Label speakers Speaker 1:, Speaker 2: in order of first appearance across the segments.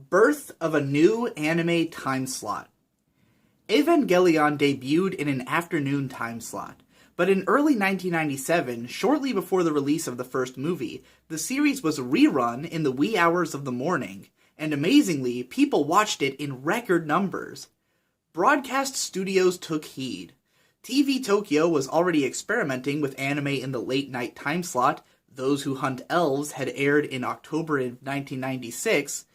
Speaker 1: Birth of a new anime time slot. Evangelion debuted in an afternoon time slot, but in early 1997, shortly before the release of the first movie, the series was rerun in the wee hours of the morning, and amazingly, people watched it in record numbers. Broadcast studios took heed. TV Tokyo was already experimenting with anime in the late-night time slot. Those Who Hunt Elves had aired in October of 1996,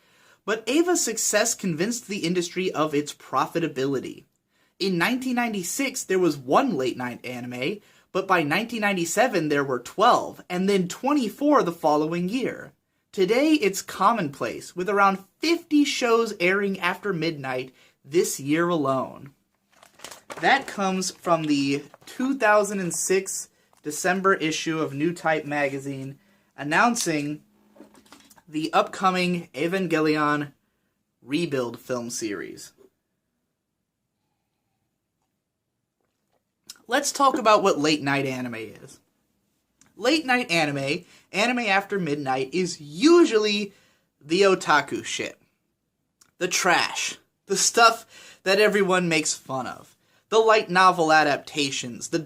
Speaker 1: but Eva's success convinced the industry of its profitability. In 1996, there was one late-night anime, but by 1997 there were 12, and then 24 the following year. Today, it's commonplace, with around 50 shows airing after midnight this year alone. That comes from the 2006 December issue of New Type magazine, announcing the upcoming Evangelion Rebuild film series. Let's talk about what late night anime is. Late night anime, anime after midnight, is usually the otaku shit. The trash. The stuff that everyone makes fun of. The light novel adaptations. The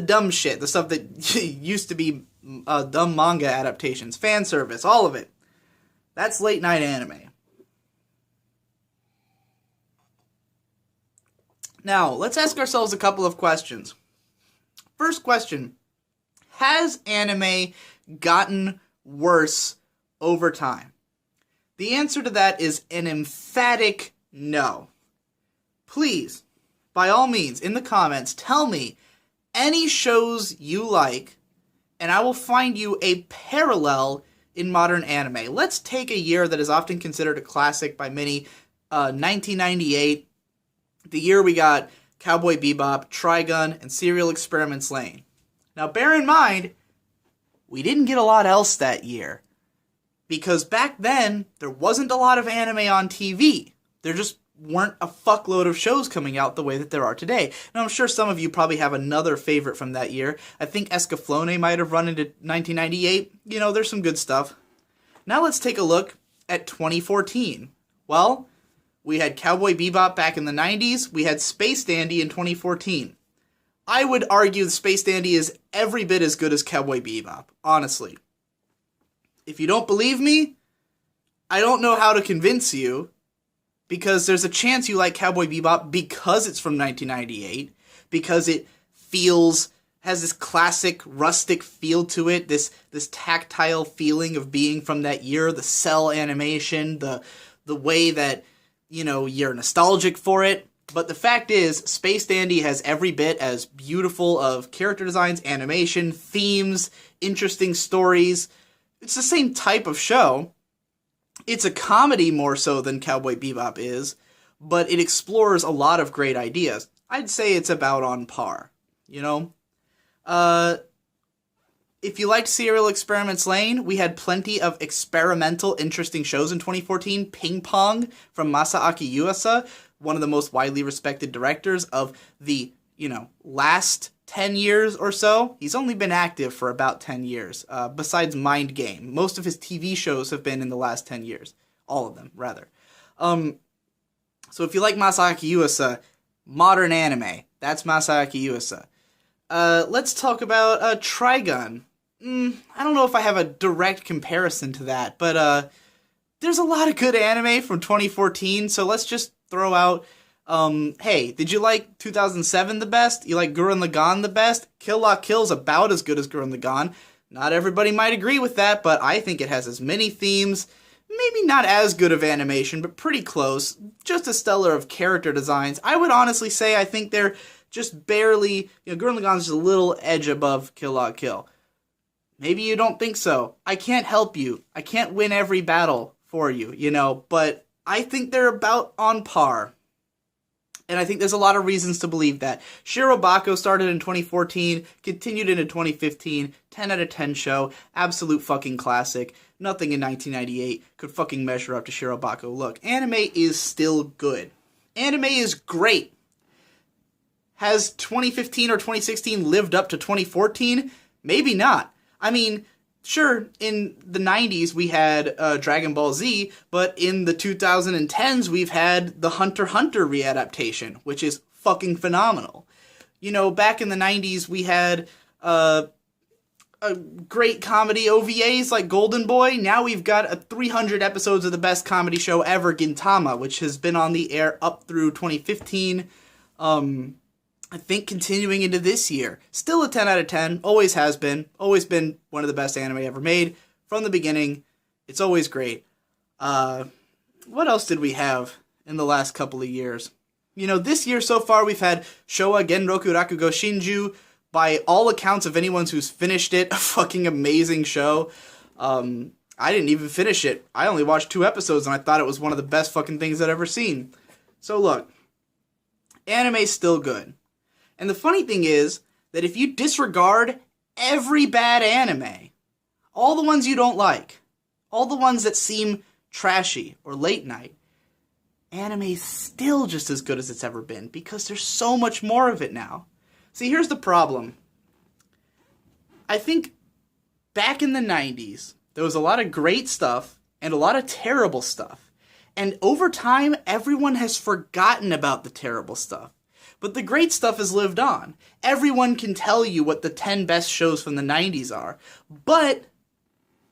Speaker 1: dumb shit. The stuff that used to be dumb manga adaptations. Fan service. All of it. That's late night anime. Now, let's ask ourselves a couple of questions. First question. Has anime gotten worse over time? The answer to that is an emphatic no. Please, by all means, in the comments, tell me any shows you like, and I will find you a parallel in modern anime. Let's take a year that is often considered a classic by many, 1998, the year we got Cowboy Bebop, Trigun, and Serial Experiments Lain. Now bear in mind, we didn't get a lot else that year, because back then, there wasn't a lot of anime on TV. There just weren't a fuckload of shows coming out the way that there are today. Now, I'm sure some of you probably have another favorite from that year. I think Escaflowne might have run into 1998. You know, there's some good stuff. Now let's take a look at 2014. Well, we had Cowboy Bebop back in the 90s. We had Space Dandy in 2014. I would argue that Space Dandy is every bit as good as Cowboy Bebop, honestly. If you don't believe me, I don't know how to convince you, because there's a chance you like Cowboy Bebop because it's from 1998, because it has this classic rustic feel to it, this tactile feeling of being from that year, the cell animation, the way that, you know, you're nostalgic for it. But the fact is, Space Dandy has every bit as beautiful of character designs, animation, themes, interesting stories. It's the same type of show. It's a comedy more so than Cowboy Bebop is, but it explores a lot of great ideas. I'd say it's about on par, you know? If you liked Serial Experiments Lain, we had plenty of experimental, interesting shows in 2014. Ping Pong from Masaaki Yuasa, one of the most widely respected directors of the, last 10 years or so. He's only been active for about 10 years, besides Mind Game. Most of his TV shows have been in the last 10 years. All of them, rather. So if you like Masaaki Yuasa, modern anime, that's Masaaki Yuasa. Let's talk about Trigun. I don't know if I have a direct comparison to that, but there's a lot of good anime from 2014, so let's just throw out, hey, did you like 2007 the best? You like Gurren Lagann the best? Kill La Kill's about as good as Gurren Lagann. Not everybody might agree with that, but I think it has as many themes, maybe not as good of animation, but pretty close, just as stellar of character designs. I would honestly say I think they're just barely, Gurren Lagann's just a little edge above Kill La Kill. Maybe you don't think so. I can't help you. I can't win every battle for you, but I think they're about on par. And I think there's a lot of reasons to believe that. Shirobako started in 2014, continued into 2015, 10 out of 10 show, absolute fucking classic. Nothing in 1998 could fucking measure up to Shirobako. Look, anime is still good. Anime is great. Has 2015 or 2016 lived up to 2014? Maybe not. I mean, sure, in the 90s we had Dragon Ball Z, but in the 2010s we've had the Hunter x Hunter readaptation, which is fucking phenomenal. You know, back in the 90s we had a great comedy OVAs like Golden Boy. Now we've got 300 episodes of the best comedy show ever, Gintama, which has been on the air up through 2015. I think continuing into this year. Still a 10 out of 10. Always has been. Always been one of the best anime ever made. From the beginning. It's always great. What else did we have in the last couple of years? You know, this year so far we've had Showa Genroku Rakugo Shinju. By all accounts of anyone who's finished it, a fucking amazing show. I didn't even finish it. I only watched 2 episodes and I thought it was one of the best fucking things I'd ever seen. So look, anime's still good. And the funny thing is that if you disregard every bad anime, all the ones you don't like, all the ones that seem trashy or late night, anime's still just as good as it's ever been because there's so much more of it now. See, here's the problem. I think back in the 90s, there was a lot of great stuff and a lot of terrible stuff. And over time, everyone has forgotten about the terrible stuff. But the great stuff has lived on. Everyone can tell you what the 10 best shows from the 90s are. But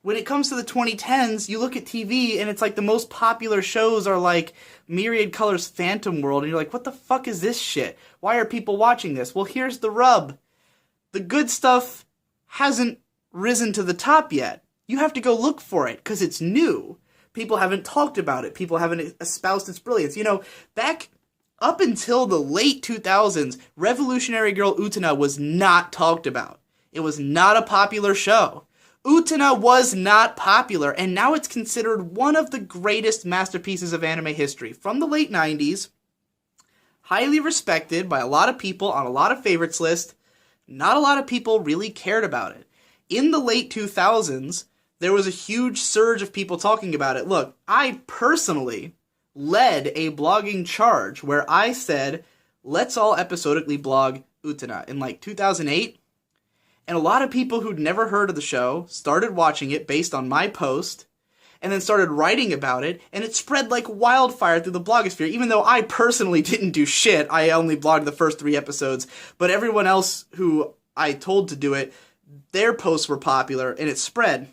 Speaker 1: when it comes to the 2010s, you look at TV and it's like the most popular shows are like Myriad Colors Phantom World. And you're like, what the fuck is this shit? Why are people watching this? Well, here's the rub. The good stuff hasn't risen to the top yet. You have to go look for it because it's new. People haven't talked about it. People haven't espoused its brilliance. You know, back up until the late 2000s, Revolutionary Girl Utena was not talked about. It was not a popular show. Utena was not popular, and now it's considered one of the greatest masterpieces of anime history. From the late 90s, highly respected by a lot of people on a lot of favorites lists, not a lot of people really cared about it. In the late 2000s, there was a huge surge of people talking about it. Look, I personally led a blogging charge where I said, let's all episodically blog Utena in like 2008. And a lot of people who'd never heard of the show started watching it based on my post and then started writing about it. And it spread like wildfire through the blogosphere, even though I personally didn't do shit. I only blogged the first 3 episodes. But everyone else who I told to do it, their posts were popular and it spread.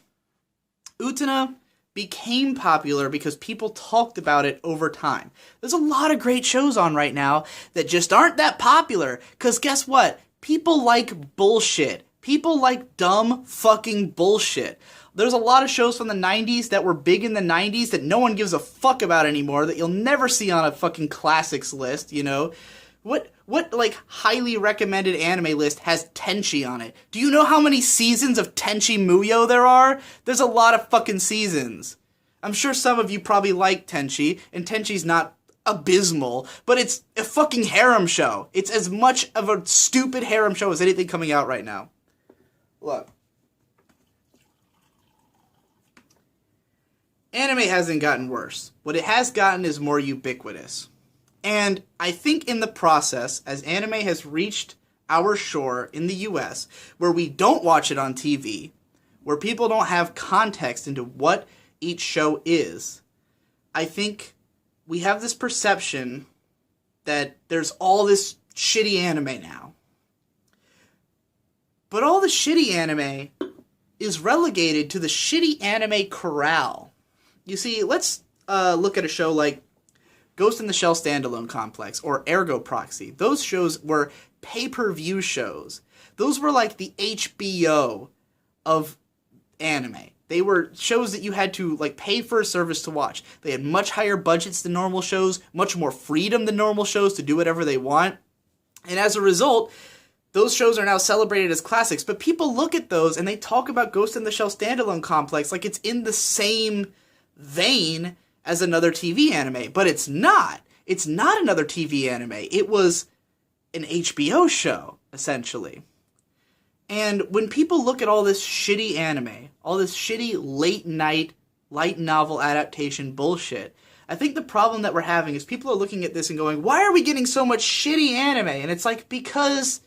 Speaker 1: Utena became popular because people talked about it over time. There's a lot of great shows on right now that just aren't that popular. Because guess what? People like bullshit. People like dumb fucking bullshit. There's a lot of shows from the 90s that were big in the 90s that no one gives a fuck about anymore that you'll never see on a fucking classics list, you know? What like highly recommended anime list has Tenchi on it? Do you know how many seasons of Tenchi Muyo there are? There's a lot of fucking seasons. I'm sure some of you probably like Tenchi, and Tenchi's not abysmal, but it's a fucking harem show. It's as much of a stupid harem show as anything coming out right now. Look. Anime hasn't gotten worse. What it has gotten is more ubiquitous. And I think in the process, as anime has reached our shore in the US, where we don't watch it on TV, where people don't have context into what each show is, I think we have this perception that there's all this shitty anime now. But all the shitty anime is relegated to the shitty anime corral. You see, let's look at a show like Ghost in the Shell Standalone Complex or Ergo Proxy. Those shows were pay-per-view shows. Those were like the HBO of anime. They were shows that you had to like pay for a service to watch. They had much higher budgets than normal shows, much more freedom than normal shows to do whatever they want. And as a result, those shows are now celebrated as classics. But people look at those and they talk about Ghost in the Shell Standalone Complex like it's in the same vein as another TV anime, but it's not. It's not another TV anime. It was an HBO show, essentially. And when people look at all this shitty anime, all this shitty late-night, light novel adaptation bullshit, I think the problem that we're having is people are looking at this and going, why are we getting so much shitty anime? And it's like, because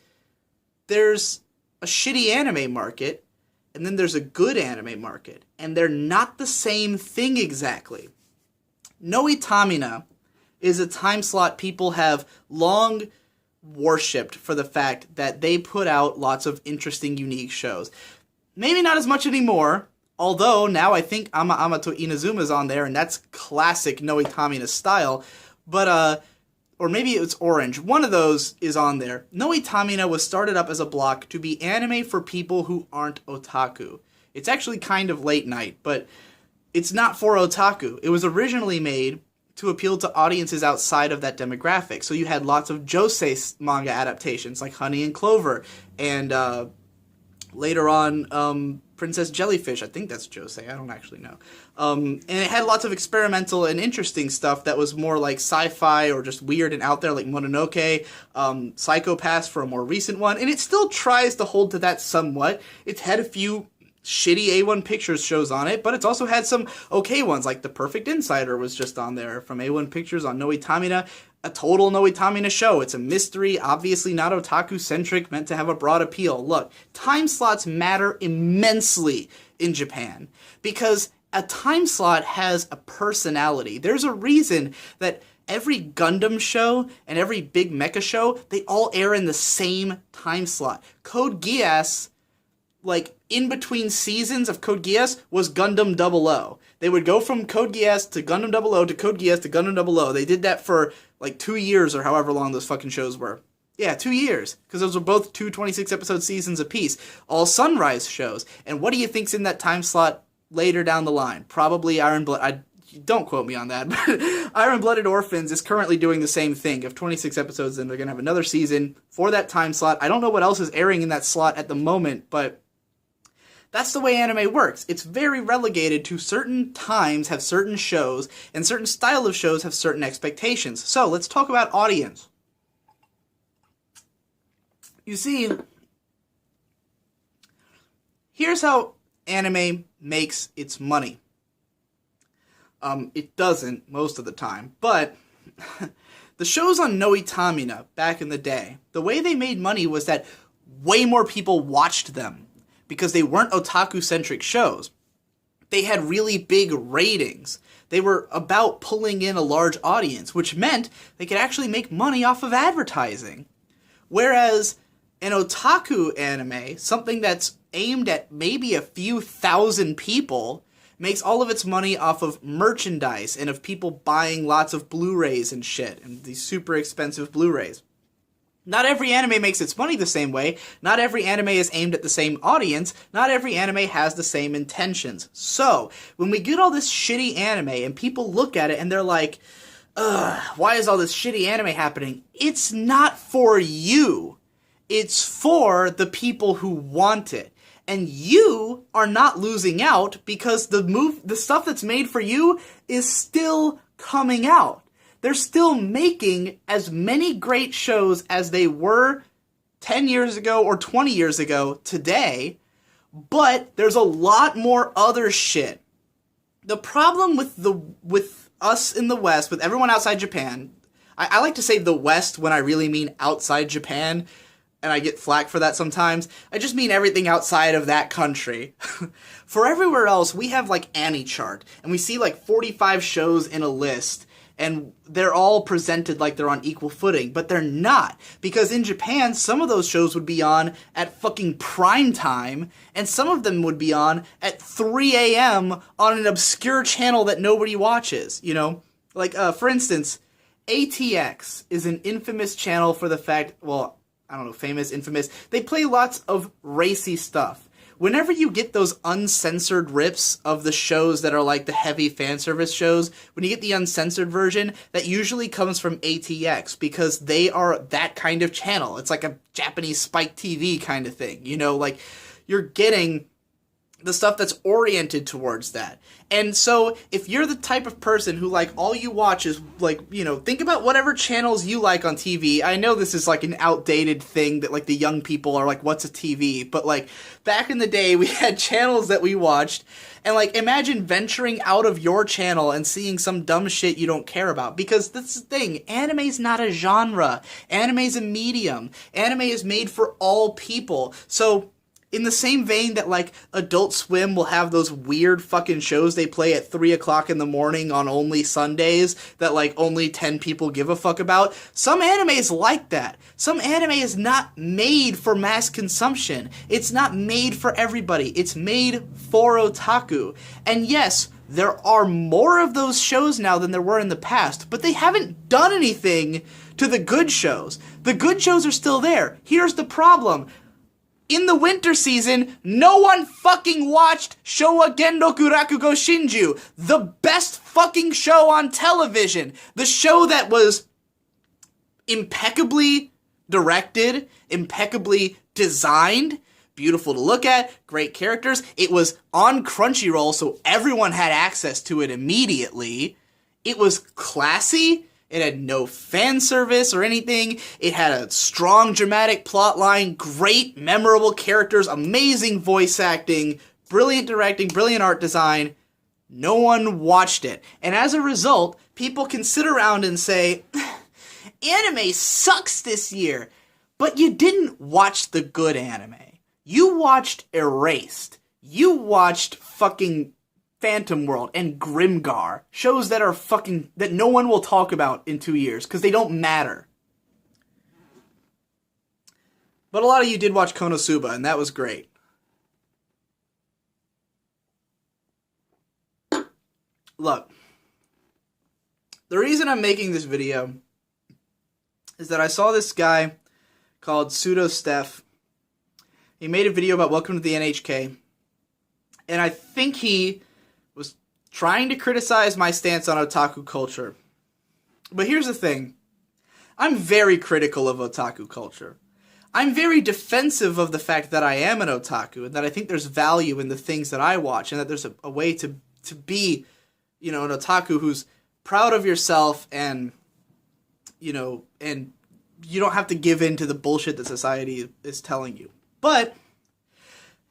Speaker 1: there's a shitty anime market, and then there's a good anime market, and they're not the same thing exactly. Noitamina is a time slot people have long worshipped for the fact that they put out lots of interesting, unique shows. Maybe not as much anymore, although now I think Ama Ama to Inazuma's on there, and that's classic Noitamina style, but, or maybe it's Orange. One of those is on there. Noitamina was started up as a block to be anime for people who aren't otaku. It's actually kind of late night, but it's not for otaku. It was originally made to appeal to audiences outside of that demographic. So you had lots of josei manga adaptations like Honey and Clover, and later on Princess Jellyfish. I think that's josei. I don't actually know. And it had lots of experimental and interesting stuff that was more like sci-fi or just weird and out there, like Mononoke, Psycho-Pass for a more recent one. And it still tries to hold to that somewhat. It's had a few shitty A1 Pictures shows on it, but it's also had some okay ones, like The Perfect Insider was just on there from A1 Pictures on Noitamina, a total Noitamina show. It's a mystery, obviously not otaku-centric, meant to have a broad appeal. Look, time slots matter immensely in Japan, because a time slot has a personality. There's a reason that every Gundam show and every big mecha show, they all air in the same time slot. Code Geass, like, in between seasons of Code Geass was Gundam 00. They would go from Code Geass to Gundam 00 to Code Geass to Gundam 00. They did that for, like, 2 years or however long those fucking shows were. Yeah, 2 years. Because those were both 2 26-episode seasons apiece. All Sunrise shows. And what do you think's in that time slot later down the line? Probably Iron Blood. Don't quote me on that, but Iron Blooded Orphans is currently doing the same thing. Of 26 episodes, and they're going to have another season for that time slot. I don't know what else is airing in that slot at the moment, but that's the way anime works. It's very relegated to certain times, have certain shows, and certain style of shows have certain expectations. So, let's talk about audience. You see, here's how anime makes its money. It doesn't most of the time, but the shows on Noitamina back in the day, the way they made money was that way more people watched them because they weren't otaku-centric shows. They had really big ratings. They were about pulling in a large audience, which meant they could actually make money off of advertising. Whereas an otaku anime, something that's aimed at maybe a few thousand people, makes all of its money off of merchandise and of people buying lots of Blu-rays and shit, and these super expensive Blu-rays. Not every anime makes its money the same way. Not every anime is aimed at the same audience. Not every anime has the same intentions. So, when we get all this shitty anime and people look at it and they're like, ugh, why is all this shitty anime happening? It's not for you. It's for the people who want it. And you are not losing out because the stuff that's made for you is still coming out. They're still making as many great shows as they were 10 years ago or 20 years ago today, but there's a lot more other shit. The problem with us in the West, with everyone outside Japan, I like to say the West when I really mean outside Japan, and I get flack for that sometimes. I just mean everything outside of that country. For everywhere else, we have like AniChart, and we see like 45 shows in a list, and they're all presented like they're on equal footing, but they're not. Because in Japan, some of those shows would be on at fucking prime time, and some of them would be on at 3 a.m. on an obscure channel that nobody watches, you know? Like, for instance, ATX is an infamous channel for the fact, well, I don't know, famous, infamous. They play lots of racy stuff. Whenever you get those uncensored rips of the shows that are like the heavy fan service shows, when you get the uncensored version, that usually comes from ATX because they are that kind of channel. It's like a Japanese Spike TV kind of thing, you know, like you're getting the stuff that's oriented towards that. And so, if you're the type of person who, like, all you watch is, like, you know, think about whatever channels you like on TV. I know this is, like, an outdated thing that, like, the young people are like, what's a TV? But, like, back in the day, we had channels that we watched, and, like, imagine venturing out of your channel and seeing some dumb shit you don't care about. Because that's the thing, anime's not a genre. Anime's a medium. Anime is made for all people. So, In the same vein that, like, Adult Swim will have those weird fucking shows they play at 3 o'clock in the morning on only Sundays that, like, only 10 people give a fuck about. Some anime is like that. Some anime is not made for mass consumption. It's not made for everybody. It's made for otaku. And yes, there are more of those shows now than there were in the past, but they haven't done anything to the good shows. The good shows are still there. Here's the problem. In the winter season, no one fucking watched Showa Genroku Rakugo Shinju, the best fucking show on television. The show that was impeccably directed, impeccably designed, beautiful to look at, great characters. It was on Crunchyroll, so everyone had access to it immediately. It was classy. It had no fan service or anything. It had a strong dramatic plot line, great memorable characters, amazing voice acting, brilliant directing, brilliant art design. No one watched it. And as a result, people can sit around and say, anime sucks this year. But you didn't watch the good anime. You watched Erased. You watched fucking Phantom World and Grimgar, shows that are fucking, that no one will talk about in 2 years, because they don't matter. But a lot of you did watch Konosuba, and that was great. Look, the reason I'm making this video is that I saw this guy called Pseudo Steph. He made a video about Welcome to the NHK, and I think he was trying to criticize my stance on otaku culture. But here's the thing. I'm very critical of otaku culture. I'm very defensive of the fact that I am an otaku and that I think there's value in the things that I watch and that there's a way to be, you know, an otaku who's proud of yourself and, you know, and you don't have to give in to the bullshit that society is telling you. But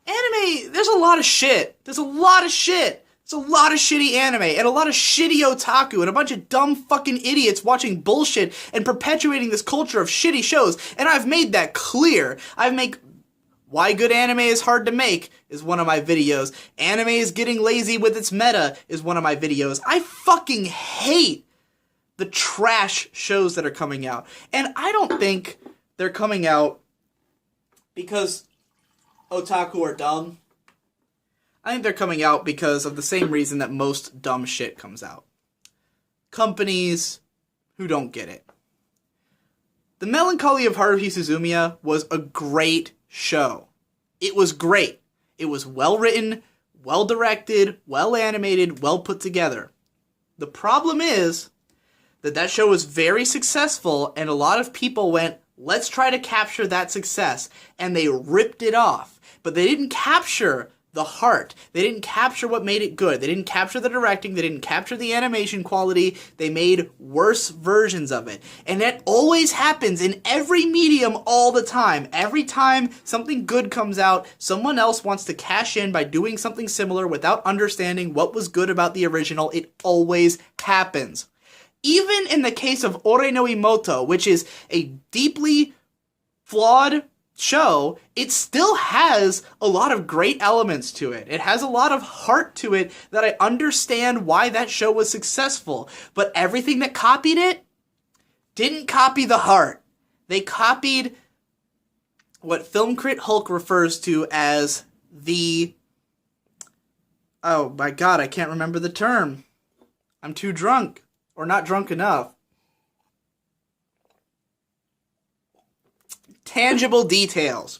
Speaker 1: anime, there's a lot of shit. There's a lot of shit. It's a lot of shitty anime, and a lot of shitty otaku, and a bunch of dumb fucking idiots watching bullshit and perpetuating this culture of shitty shows, and I've made that clear. Why good anime is hard to make is one of my videos. Anime is getting lazy with its meta is one of my videos. I fucking hate the trash shows that are coming out, and I don't think they're coming out because otaku are dumb. I think they're coming out because of the same reason that most dumb shit comes out. Companies who don't get it. The Melancholy of Haruhi Suzumiya was a great show. It was great. It was well written, well directed, well animated, well put together. The problem is that show was very successful, and a lot of people went, let's try to capture that success, and they ripped it off. But they didn't capture the heart. They didn't capture what made it good. They didn't capture the directing. They didn't capture the animation quality. They made worse versions of it. And that always happens in every medium all the time. Every time something good comes out, someone else wants to cash in by doing something similar without understanding what was good about the original. It always happens. Even in the case of Ore no Imoto, which is a deeply flawed show, it still has a lot of great elements to it. It has a lot of heart to it that I understand why that show was successful. But everything that copied it didn't copy the heart. They copied what Film Crit Hulk refers to as the... Oh my god, I can't remember the term. I'm too drunk. Or not drunk enough. Tangible details.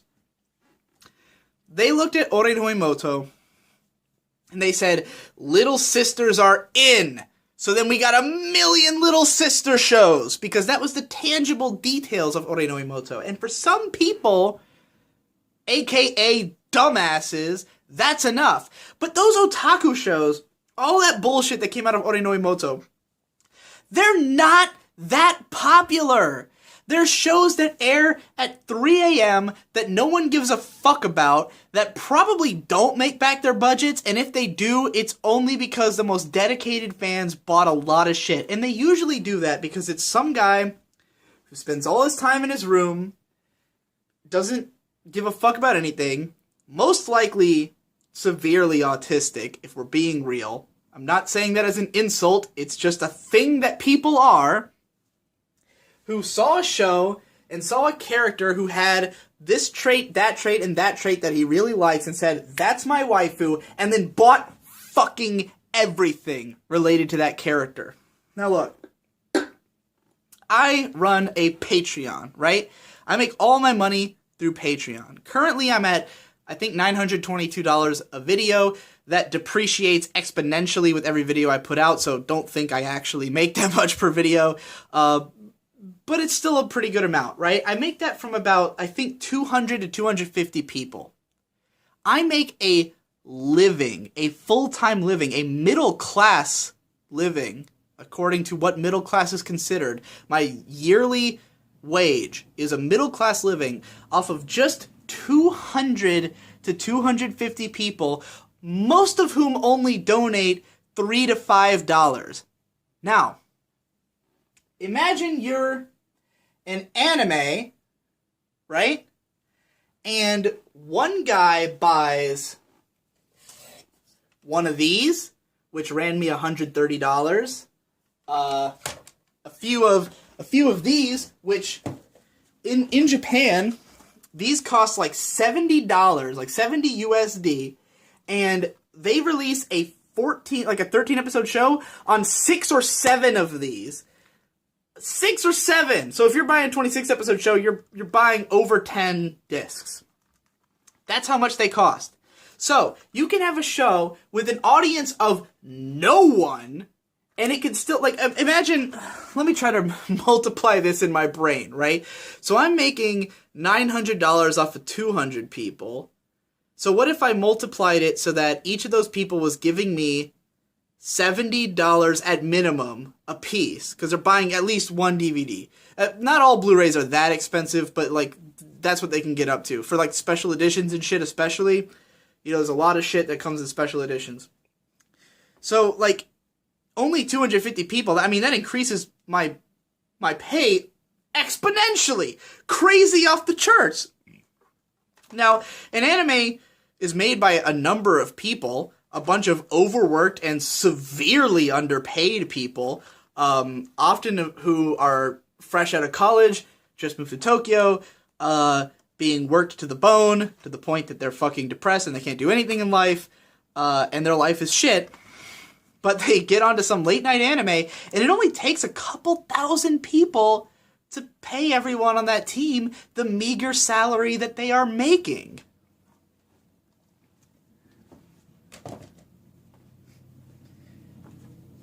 Speaker 1: They looked at Ore no Imoto and they said, Little Sisters are in. So then we got 1 million Little Sister shows because that was the tangible details of Ore no Imoto. And for some people, aka dumbasses, that's enough. But those otaku shows, all that bullshit that came out of Ore no Imoto, they're not that popular. There's shows that air at 3 a.m. that no one gives a fuck about, that probably don't make back their budgets, and if they do, it's only because the most dedicated fans bought a lot of shit. And they usually do that because it's some guy who spends all his time in his room, doesn't give a fuck about anything, most likely severely autistic, if we're being real. I'm not saying that as an insult, it's just a thing that people are, who saw a show and saw a character who had this trait, and that trait that he really likes and said, that's my waifu, and then bought fucking everything related to that character. Now look, I run a Patreon, right? I make all my money through Patreon. Currently I'm at, I think, $922 a video. That depreciates exponentially with every video I put out, so don't think I actually make that much per video. But it's still a pretty good amount, right? I make that from about, I think, 200 to 250 people. I make a living, a full-time living, a middle-class living, according to what middle class is considered. My yearly wage is a middle-class living off of just 200 to 250 people, most of whom only donate $3 to $5. Now, imagine you're an anime, right? And one guy buys one of these, which ran me $130. A few of these, which in Japan, these cost like $70, like 70 USD, and they release a 13 episode show on 6 or 7 of these. 6 or 7. So if you're buying a 26 episode show, you're buying over 10 discs. That's how much they cost. So you can have a show with an audience of no one, and it can still, like, imagine, let me try to multiply this in my brain, right? So I'm making $900 off of 200 people. So what if I multiplied it so that each of those people was giving me $70 at minimum a piece, because they're buying at least one DVD. Not all Blu-rays are that expensive, but like that's what they can get up to for like special editions and shit, especially. You know, there's a lot of shit that comes in special editions. So like only 250 people. I mean, that increases my pay exponentially, crazy off the charts. Now, an anime is made by a number of people. A bunch of overworked and severely underpaid people, often who are fresh out of college, just moved to Tokyo, being worked to the bone, to the point that they're fucking depressed and they can't do anything in life, and their life is shit. But they get onto some late night anime, and it only takes a couple thousand people to pay everyone on that team the meager salary that they are making.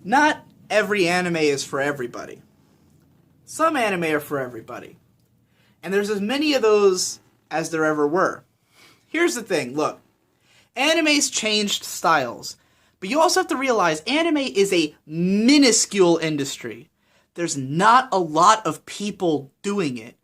Speaker 1: Not every anime is for everybody. Some anime are for everybody. And there's as many of those as there ever were. Here's the thing, look. Anime's changed styles. But you also have to realize anime is a minuscule industry. There's not a lot of people doing it.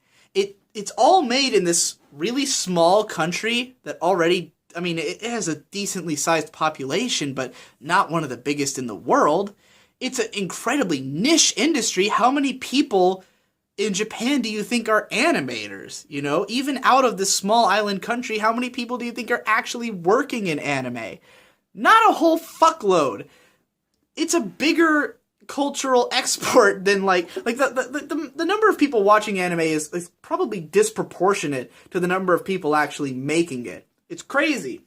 Speaker 1: It's all made in this really small country that already, I mean, it has a decently sized population, but not one of the biggest in the world. It's an incredibly niche industry. How many people in Japan do you think are animators? You know, even out of this small island country, how many people do you think are actually working in anime? Not a whole fuckload. It's a bigger cultural export than like the number of people watching anime is probably disproportionate to the number of people actually making it. It's crazy.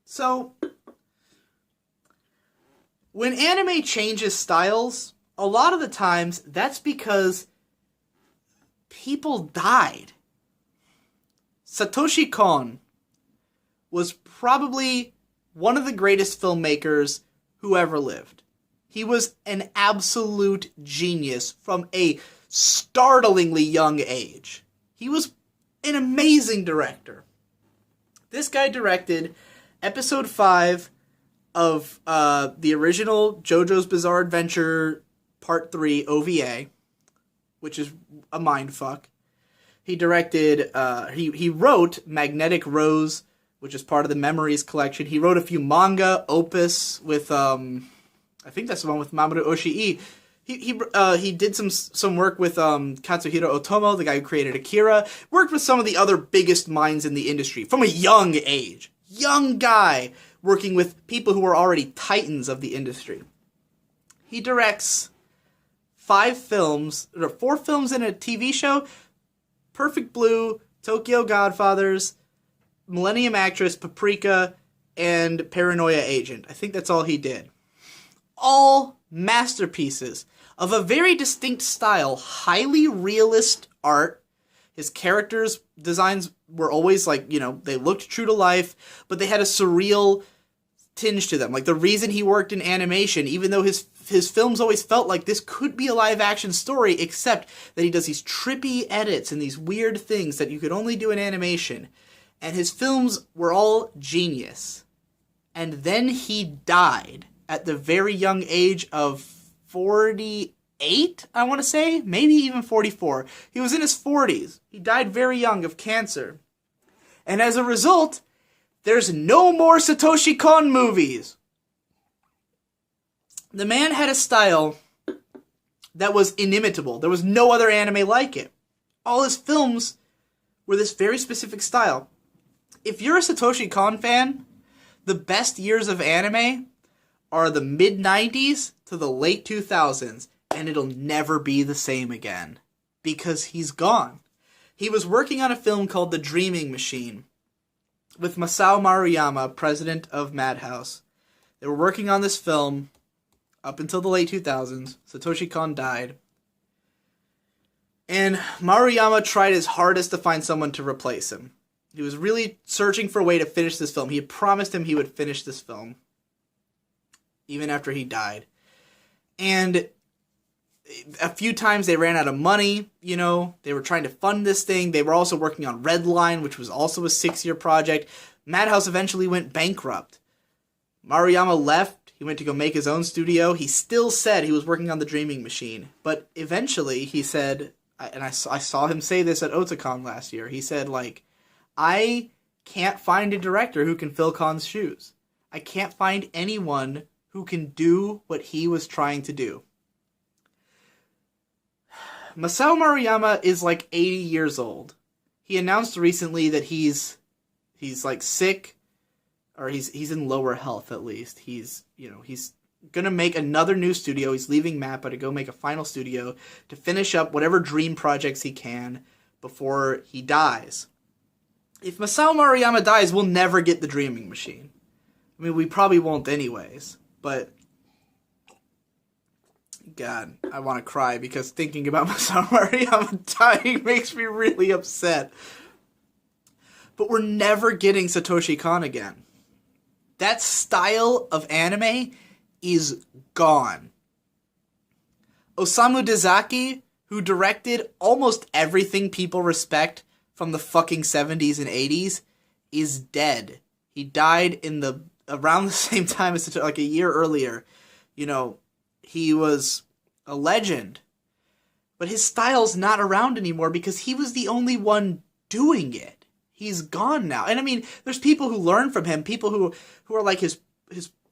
Speaker 1: So, when anime changes styles, a lot of the times that's because people died. Satoshi Kon was probably one of the greatest filmmakers who ever lived. He was an absolute genius from a startlingly young age. He was an amazing director. This guy directed Episode 5 of the original JoJo's Bizarre Adventure Part 3 OVA, which is a mindfuck. He directed, he wrote Magnetic Rose, which is part of the Memories collection. He wrote a few manga, Opus, with, I think that's the one with Mamoru Oshii. He did some work with Katsuhiro Otomo, the guy who created Akira. Worked with some of the other biggest minds in the industry from a young age. Young guy working with people who were already titans of the industry. He directs 4 films and a TV show: Perfect Blue, Tokyo Godfathers, Millennium Actress, Paprika, and Paranoia Agent. I think that's all he did. All masterpieces of a very distinct style, highly realist art. His characters' designs were always they looked true to life, but they had a surreal tinge to them. Like, the reason he worked in animation, even though his films always felt like this could be a live-action story, except that he does these trippy edits and these weird things that you could only do in animation. And his films were all genius. And then he died at the very young age of 48, I want to say. Maybe even 44. He was in his 40s. He died very young of cancer. And as a result, there's no more Satoshi Kon movies. The man had a style that was inimitable. There was no other anime like it. All his films were this very specific style. If you're a Satoshi Kon fan, the best years of anime are the mid-90s to the late 2000s, and it'll never be the same again. Because he's gone. He was working on a film called The Dreaming Machine with Masao Maruyama, president of Madhouse. They were working on this film up until the late 2000s. Satoshi Kon died. And Maruyama tried his hardest to find someone to replace him. He was really searching for a way to finish this film. He had promised him he would finish this film, even after he died. And a few times they ran out of money, They were trying to fund this thing. They were also working on Red Line, which was also a 6-year project. Madhouse eventually went bankrupt. Maruyama left. He went to go make his own studio. He still said he was working on The Dreaming Machine. But eventually he said, and I saw him say this at Otakon last year, he said, I can't find a director who can fill Kon's shoes. I can't find anyone who can do what he was trying to do. Masao Maruyama is 80 years old. He announced recently that he's sick, or he's in lower health at least. He's gonna make another new studio. He's leaving MAPPA to go make a final studio to finish up whatever dream projects he can before he dies. If Masao Maruyama dies, we'll never get The Dreaming Machine. I mean, we probably won't anyways, but God, I want to cry because thinking about Masao Maruyama dying makes me really upset. But we're never getting Satoshi Kon again. That style of anime is gone. Osamu Dezaki, who directed almost everything people respect from the fucking 70s and 80s, is dead. He died around the same time as a year earlier. He was a legend. But his style's not around anymore because he was the only one doing it. He's gone now. And I mean, there's people who learn from him, people who are his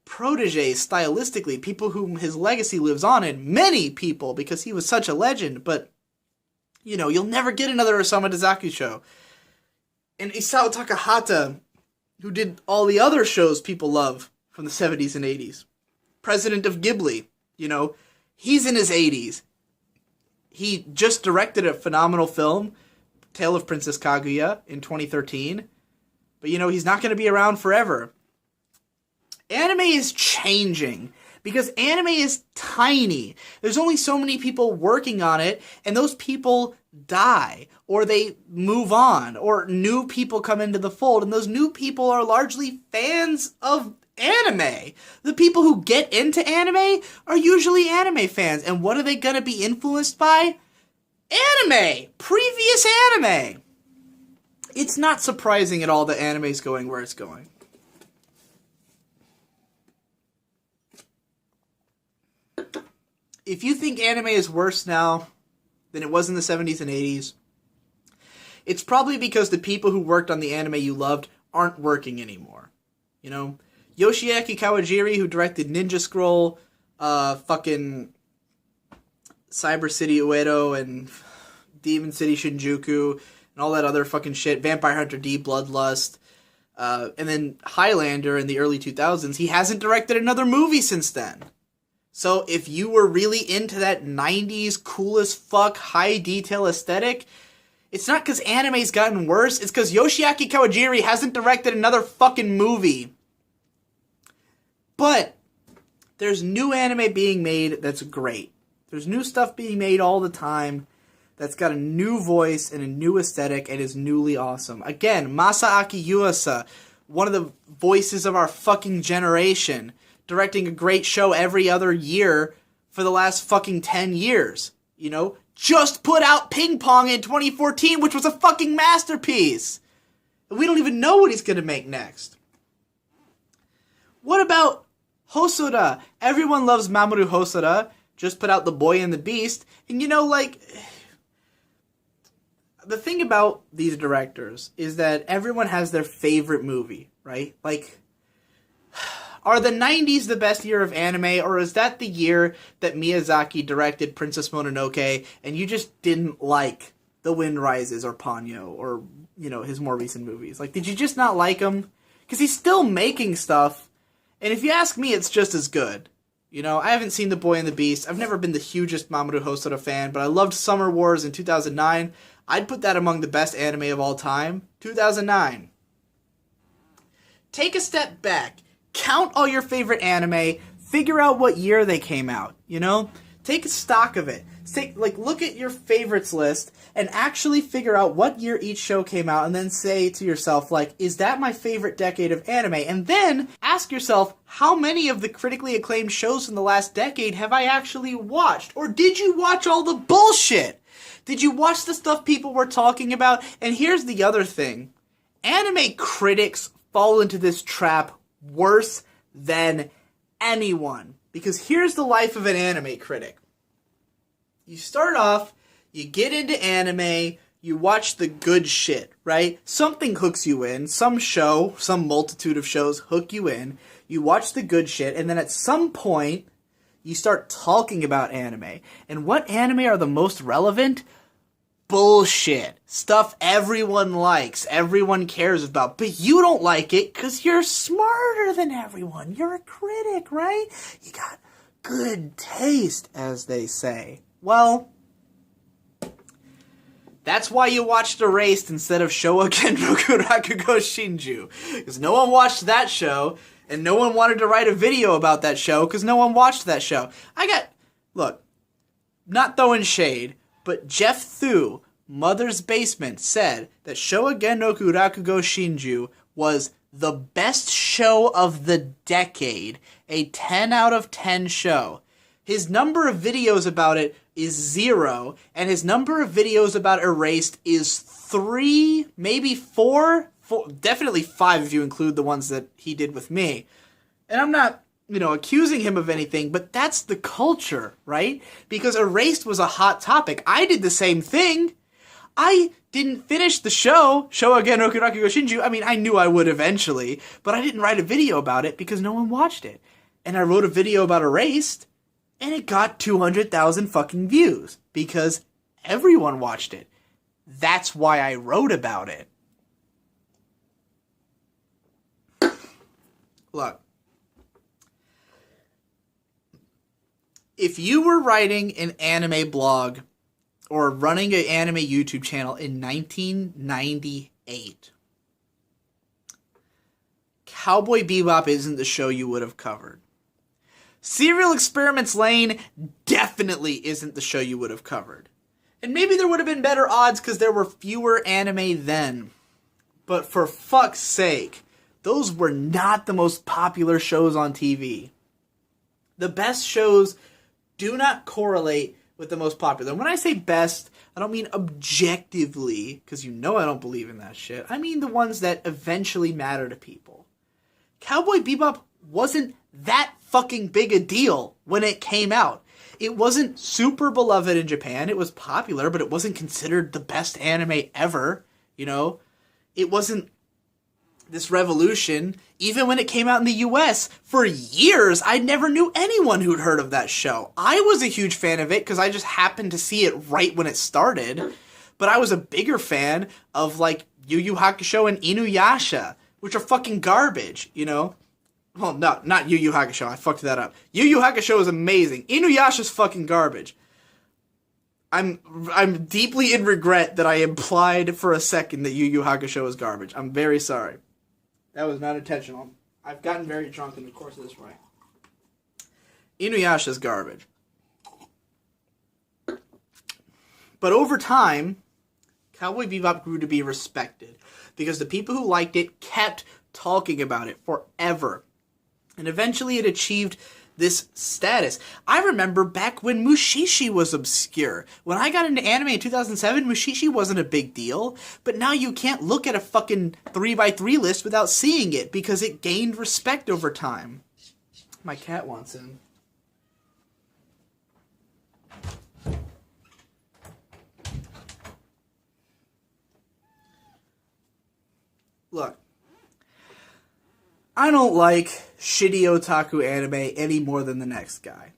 Speaker 1: proteges stylistically, people whom his legacy lives on in, many people, because he was such a legend. But, you'll never get another Osamu Dezaki show. And Isao Takahata, who did all the other shows people love from the 70s and 80s, president of Ghibli, he's in his 80s. He just directed a phenomenal film, Tale of Princess Kaguya, in 2013. But, he's not going to be around forever. Anime is changing because anime is tiny. There's only so many people working on it, and those people die, or they move on, or new people come into the fold, and those new people are largely fans of anime. The people who get into anime are usually anime fans, and what are they going to be influenced by? Anime! Previous anime! It's not surprising at all that anime's going where it's going. If you think anime is worse now than it was in the 70s and 80s, it's probably because the people who worked on the anime you loved aren't working anymore. Yoshiaki Kawajiri, who directed Ninja Scroll, Cyber City Uedo and Demon City Shinjuku and all that other fucking shit. Vampire Hunter D, Bloodlust. And then Highlander in the early 2000s. He hasn't directed another movie since then. So if you were really into that 90s cool as fuck high detail aesthetic, it's not because anime's gotten worse. It's because Yoshiaki Kawajiri hasn't directed another fucking movie. But there's new anime being made that's great. There's new stuff being made all the time that's got a new voice and a new aesthetic and is newly awesome. Again, Masaaki Yuasa, one of the voices of our fucking generation, directing a great show every other year for the last fucking 10 years. You know? Just put out Ping Pong in 2014, which was a fucking masterpiece. And we don't even know what he's gonna make next. What about Hosoda? Everyone loves Mamoru Hosoda. Just put out The Boy and the Beast. And you know, like, the thing about these directors is that everyone has their favorite movie, right? Like, are the 90s the best year of anime, or is that the year that Miyazaki directed Princess Mononoke and you just didn't like The Wind Rises or Ponyo or, you know, his more recent movies? Like, did you just not like him? Because he's still making stuff, and if you ask me, it's just as good. You know, I haven't seen The Boy and the Beast. I've never been the hugest Mamoru Hosoda fan, but I loved Summer Wars in 2009. I'd put that among the best anime of all time. 2009. Take a step back. Count all your favorite anime. Figure out what year they came out, you know? Take stock of it. Look at your favorites list and actually figure out what year each show came out and then say to yourself, like, is that my favorite decade of anime? And then ask yourself, how many of the critically acclaimed shows in the last decade have I actually watched? Or did you watch all the bullshit? Did you watch the stuff people were talking about? And here's the other thing. Anime critics fall into this trap worse than anyone. Because here's the life of an anime critic. You start off, you get into anime, you watch the good shit, right? Something hooks you in, some show, some multitude of shows hook you in, you watch the good shit, and then at some point, you start talking about anime. And what anime are the most relevant? Bullshit. Stuff everyone likes, everyone cares about, but you don't like it because you're smarter than everyone. You're a critic, right? You got good taste, as they say. Well, that's why you watched Erased instead of Showa no Rakugo Shinju. Because no one watched that show, and no one wanted to write a video about that show because no one watched that show. Look, not throwing shade, but Jeff Thu, Mother's Basement, said that Showa no Rakugo Shinju was the best show of the decade, a 10 out of 10 show. His number of videos about it is 0, and his number of videos about Erased is 3, maybe 4, definitely 5 if you include the ones that he did with me. And I'm not, accusing him of anything, but that's the culture, right? Because Erased was a hot topic. I did the same thing. I didn't finish the show, Showa no Rakugo Shinju. I mean, I knew I would eventually, but I didn't write a video about it because no one watched it. And I wrote a video about Erased, and it got 200,000 fucking views because everyone watched it. That's why I wrote about it. Look, if you were writing an anime blog or running an anime YouTube channel in 1998, Cowboy Bebop isn't the show you would have covered. Serial Experiments Lane definitely isn't the show you would have covered. And maybe there would have been better odds because there were fewer anime then. But for fuck's sake, those were not the most popular shows on TV. The best shows do not correlate with the most popular. And when I say best, I don't mean objectively, because I don't believe in that shit. I mean the ones that eventually matter to people. Cowboy Bebop wasn't that fucking big a deal when it came out. It wasn't super beloved in Japan. It was popular, but it wasn't considered the best anime ever, It wasn't this revolution, even when it came out in the US, for years, I never knew anyone who'd heard of that show. I was a huge fan of it because I just happened to see it right when it started. But I was a bigger fan of, like, Yu Yu Hakusho and Inuyasha, which are fucking garbage, you know? Well, no, not Yu Yu Hakusho. I fucked that up. Yu Yu Hakusho is amazing. Inuyasha's fucking garbage. I'm deeply in regret that I implied for a second that Yu Yu Hakusho is garbage. I'm very sorry. That was not intentional. I've gotten very drunk in the course of this rant. Inuyasha's garbage. But over time, Cowboy Bebop grew to be respected because the people who liked it kept talking about it forever. And eventually it achieved this status. I remember back when Mushishi was obscure. When I got into anime in 2007, Mushishi wasn't a big deal. But now you can't look at a fucking 3x3 list without seeing it because it gained respect over time. My cat wants in. Look, I don't like shitty otaku anime any more than the next guy.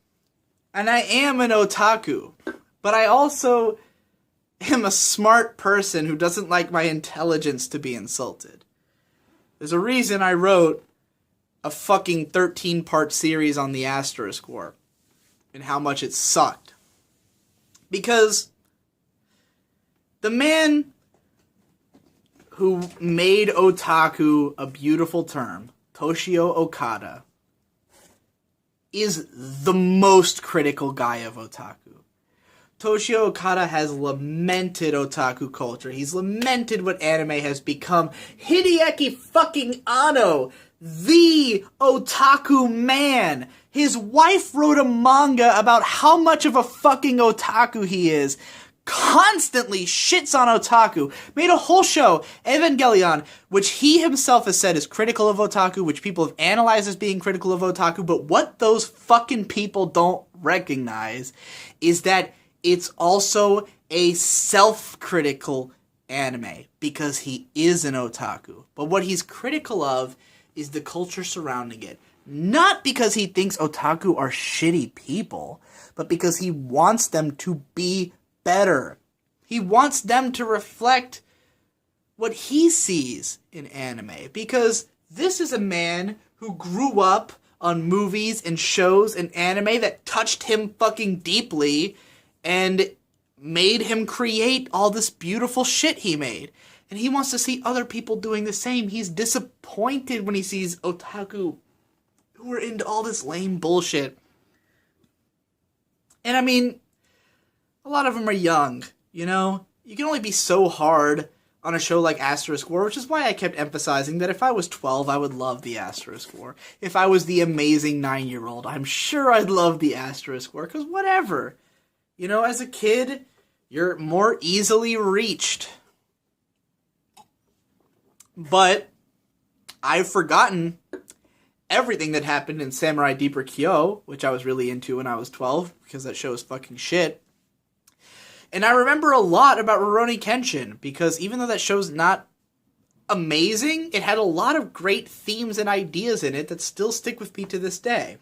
Speaker 1: And I am an otaku, but I also am a smart person who doesn't like my intelligence to be insulted. There's a reason I wrote a fucking 13-part series on the Asterisk War and how much it sucked. Because the man who made otaku a beautiful term, Toshio Okada, is the most critical guy of otaku. Toshio Okada has lamented otaku culture. He's lamented what anime has become. Hideaki fucking Anno, the otaku man. His wife wrote a manga about how much of a fucking otaku he is. Constantly shits on otaku, made a whole show, Evangelion, which he himself has said is critical of otaku, which people have analyzed as being critical of otaku, but what those fucking people don't recognize is that it's also a self-critical anime, because he is an otaku. But what he's critical of is the culture surrounding it. Not because he thinks otaku are shitty people, but because he wants them to be better. He wants them to reflect what he sees in anime. Because this is a man who grew up on movies and shows and anime that touched him fucking deeply and made him create all this beautiful shit he made. And he wants to see other people doing the same. He's disappointed when he sees otaku who are into all this lame bullshit. And I mean, a lot of them are young, you know? You can only be so hard on a show like Asterisk War, which is why I kept emphasizing that if I was 12, I would love the Asterisk War. If I was the amazing 9-year-old, I'm sure I'd love the Asterisk War, because whatever. You know, as a kid, you're more easily reached. But I've forgotten everything that happened in Samurai Deeper Kyo, which I was really into when I was 12, because that show is fucking shit. And I remember a lot about Rurouni Kenshin, because even though that show's not amazing, it had a lot of great themes and ideas in it that still stick with me to this day.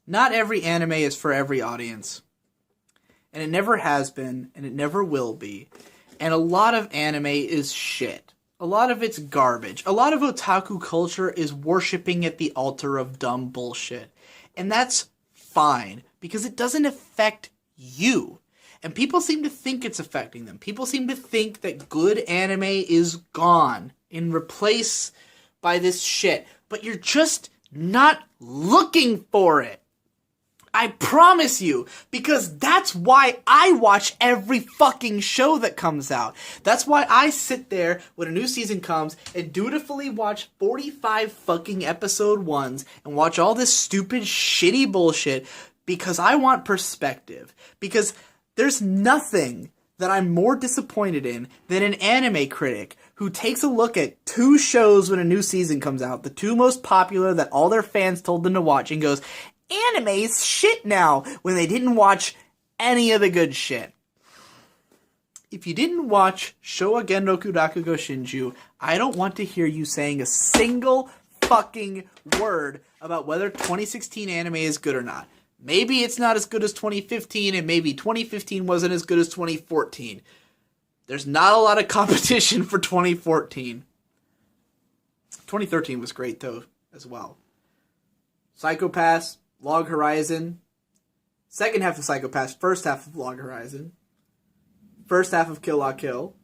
Speaker 1: Not every anime is for every audience. And it never has been, and it never will be. And a lot of anime is shit. A lot of it's garbage. A lot of otaku culture is worshipping at the altar of dumb bullshit. And that's fine, because it doesn't affect you. And people seem to think it's affecting them. People seem to think that good anime is gone and replaced by this shit. But you're just not looking for it. I promise you, because that's why I watch every fucking show that comes out. That's why I sit there when a new season comes and dutifully watch 45 fucking episode 1s and watch all this stupid, shitty bullshit, because I want perspective. Because there's nothing that I'm more disappointed in than an anime critic who takes a look at 2 shows when a new season comes out, the 2 most popular that all their fans told them to watch, and goes, anime's shit now, when they didn't watch any of the good shit. If you didn't watch Showa Genroku Rakugo Shinju, I don't want to hear you saying a single fucking word about whether 2016 anime is good or not. Maybe it's not as good as 2015, and maybe 2015 wasn't as good as 2014. There's not a lot of competition for 2014. 2013 was great, though, as well. Psycho Pass, Log Horizon, second half of Psycho Pass, first half of Log Horizon, first half of Kill La Kill,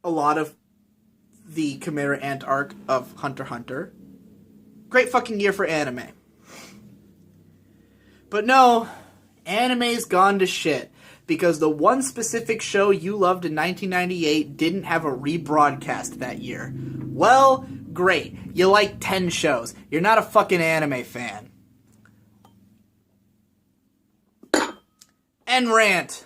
Speaker 1: a lot of the Chimera Ant arc of Hunter x Hunter. Great fucking year for anime. But no, anime's gone to shit because the one specific show you loved in 1998 didn't have a rebroadcast that year. Well, great. You like 10 shows. You're not a fucking anime fan. End rant.